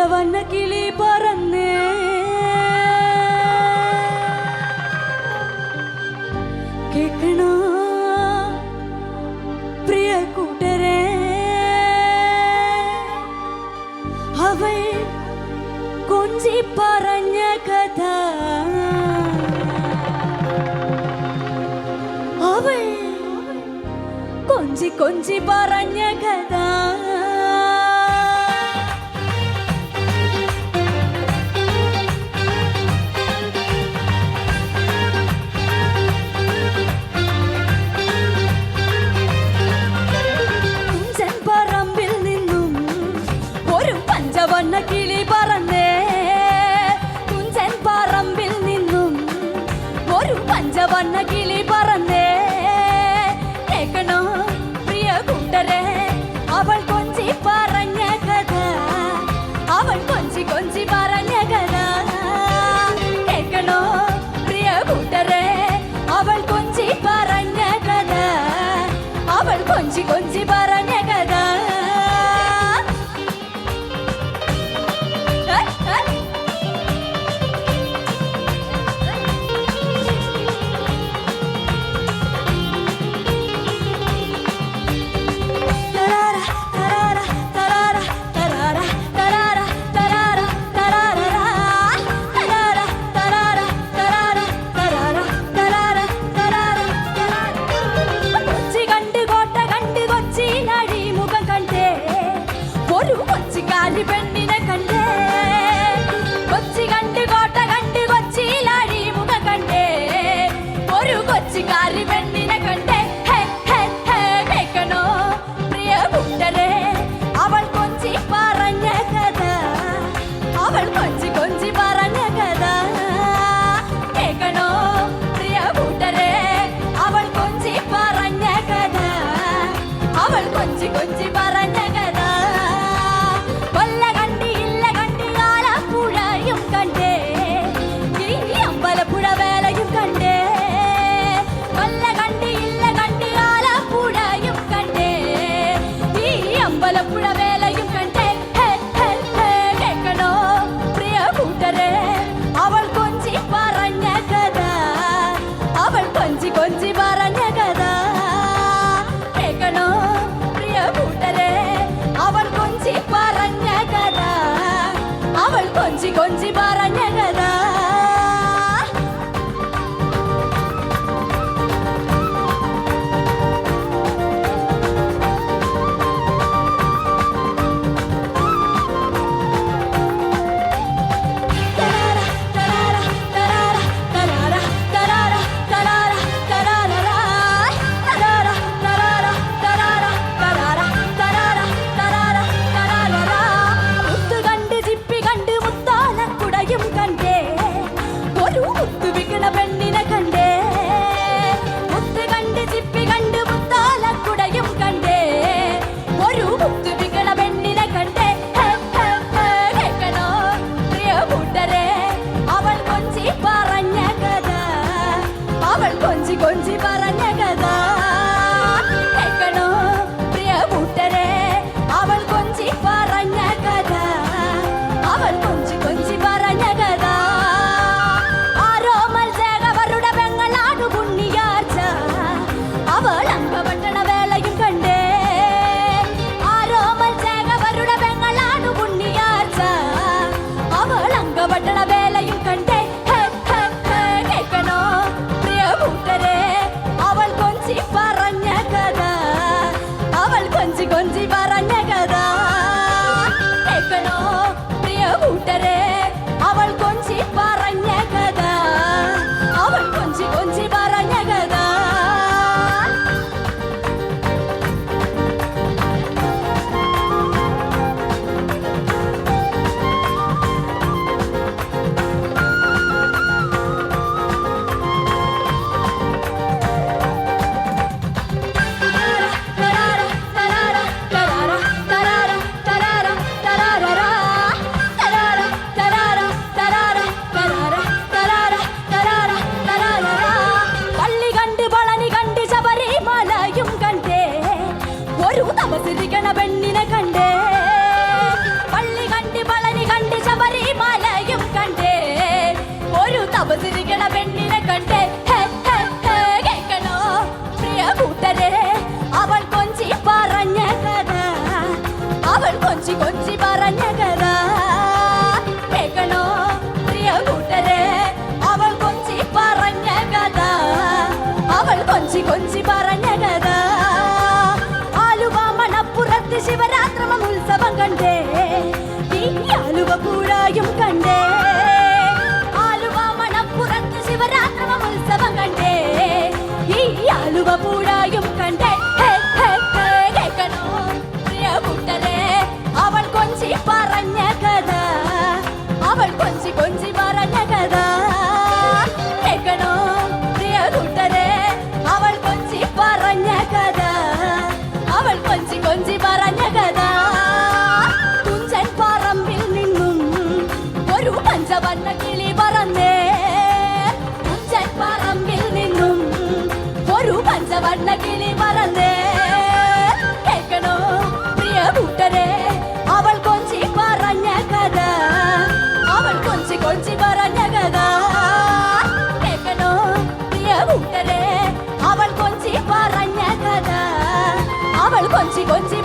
പഞ്ചവർണ്ണ കിളി പറന്നേ കേൾക്കണോ പ്രിയ കൂട്ടരേ അവൾ കൊഞ്ചി പറഞ്ഞ കഥ അവൾ കൊഞ്ചി കൊഞ്ചി പറഞ്ഞ കഥ പഞ്ചവർണ്ണ കിളി പറന്നേ കുഞ്ചൻ പറമ്പിൽ നിന്നും ഒരു പഞ്ചവർണ്ണ കിളി പറന്നേ കേൾക്കണോ പ്രിയ കൂട്ടരേ അവൾ കൊഞ്ചി പറഞ്ഞ കഥ അവൾ കൊഞ്ചി കൊഞ്ചി പറഞ്ഞ കഥ കേൾക്കണോ പ്രിയ കൂട്ടരേ അവൾ കൊഞ്ചി പറഞ്ഞ കഥ അവൾ കൊഞ്ചി കൊഞ്ചി പറഞ്ഞ കഥ പെണ്ണിനെ കണ്ടേ കൊച്ചി കണ്ട് കോട്ട കണ്ട് കൊച്ചിയിലാടി മുഖം കണ്ടേ ഒരു കൊച്ചിക്കാരി പെണ്ണിനെ കണ്ടേ കേൾക്കണോ പ്രിയ കൂട്ടരേ അവൾ കൊഞ്ചി പറഞ്ഞ കഥ അവൾ കൊഞ്ചി കൊഞ്ചി പറഞ്ഞ കഥ കേൾക്കണോ പ്രിയ കൂട്ടരേ അവൾ കൊഞ്ചി പറഞ്ഞ കഥ അവൾ കൊഞ്ചി കൊഞ്ചി പറഞ്ഞ കഥ കൊഞ്ചി പറഞ്ഞ കഥ കേൾക്കണോ പ്രിയ കൂട്ടരേ അവൾ കൊഞ്ചി പറഞ്ഞ കഥ അവൾ കൊഞ്ചി കൊഞ്ചി പറഞ്ഞ കഥ കൊഞ്ചി കൊഞ്ചി പറഞ്ഞ കഥ കേൾക്കണോ പ്രിയ കൂട്ടരേ അവൾ കൊഞ്ചി പറഞ്ഞ കഥ അവൾ കൊഞ്ചി കൊഞ്ചി പറഞ്ഞ കഥ ആരോ മത്സരവരുടെ പെങ്ങളാടു പുണ്യാഴ്ച അവൾ അംഗപട്ടണ വേളയും കണ്ടേ ആരോ മത്സരവരുടെ പെങ്ങളാടു പുണ്യാഴ്ച അവൾ അംഗപട്ടണ വേളയും കണ്ടേ കേൾക്കണോ കൂട്ടരേ അവൾ കൊഞ്ചി പറഞ്ഞ കഥ അവൾ കൊഞ്ചി കൊഞ്ചി പറഞ്ഞ കഥ കേൾക്കണോ പ്രിയ കൂട്ടരേ അവൾ കൊഞ്ചി പറഞ്ഞ കഥ അവൾ കൊഞ്ചി കൊഞ്ചി പറഞ്ഞ കഥ തപസിരിക്കണ പെണ്ണിനെ കണ്ടേ പള്ളി കണ്ട് പളനി കണ്ട് കൊഞ്ചി കൊഞ്ചി പറഞ്ഞ കഥ ആലുവ മണപ്പുറത്ത് ശിവരാത്രി ഉത്സവം കണ്ടേ ഈ ആലുവ കൂടായും കണ്ടേ ആലുവ മണപ്പുറത്ത് ശിവരാത്രി ഉത്സവം കണ്ടേ ഈ ആലുവ കൂടായും കണ്ടേ കേൾക്കണോ പ്രിയ കൂട്ടരെ അവൾ കൊഞ്ചി പറഞ്ഞ കഥ അവൾ കൊഞ്ചി കൊഞ്ചി പറഞ്ഞ കഥ കേൾക്കണോ പ്രിയ കൂട്ടരെ അവൾ കൊഞ്ചി പറഞ്ഞ കഥ അവൾ കൊഞ്ചി കൊഞ്ചി പറഞ്ഞ കഥ തുഞ്ചൻ പറമ്പിൽ നിന്നും ഒരു പഞ്ചവർണ്ണ കിളി പറന്നേ തുഞ്ചൻ പറമ്പിൽ നിന്നും ഒരു പഞ്ചവർണ്ണ കിളി പറന്നേ കേൾക്കണോ പ്രിയ കൂട്ടരെ അവൾ കൊഞ്ചി പറഞ്ഞ കഥ അവൾ കൊഞ്ചി കൊഞ്ചി പറഞ്ഞ കഥ കേൾക്കണോ പ്രിയ കൂട്ടരെ അവൾ കൊഞ്ചി പറഞ്ഞ കഥ അവൾ കൊഞ്ചി കൊഞ്ചി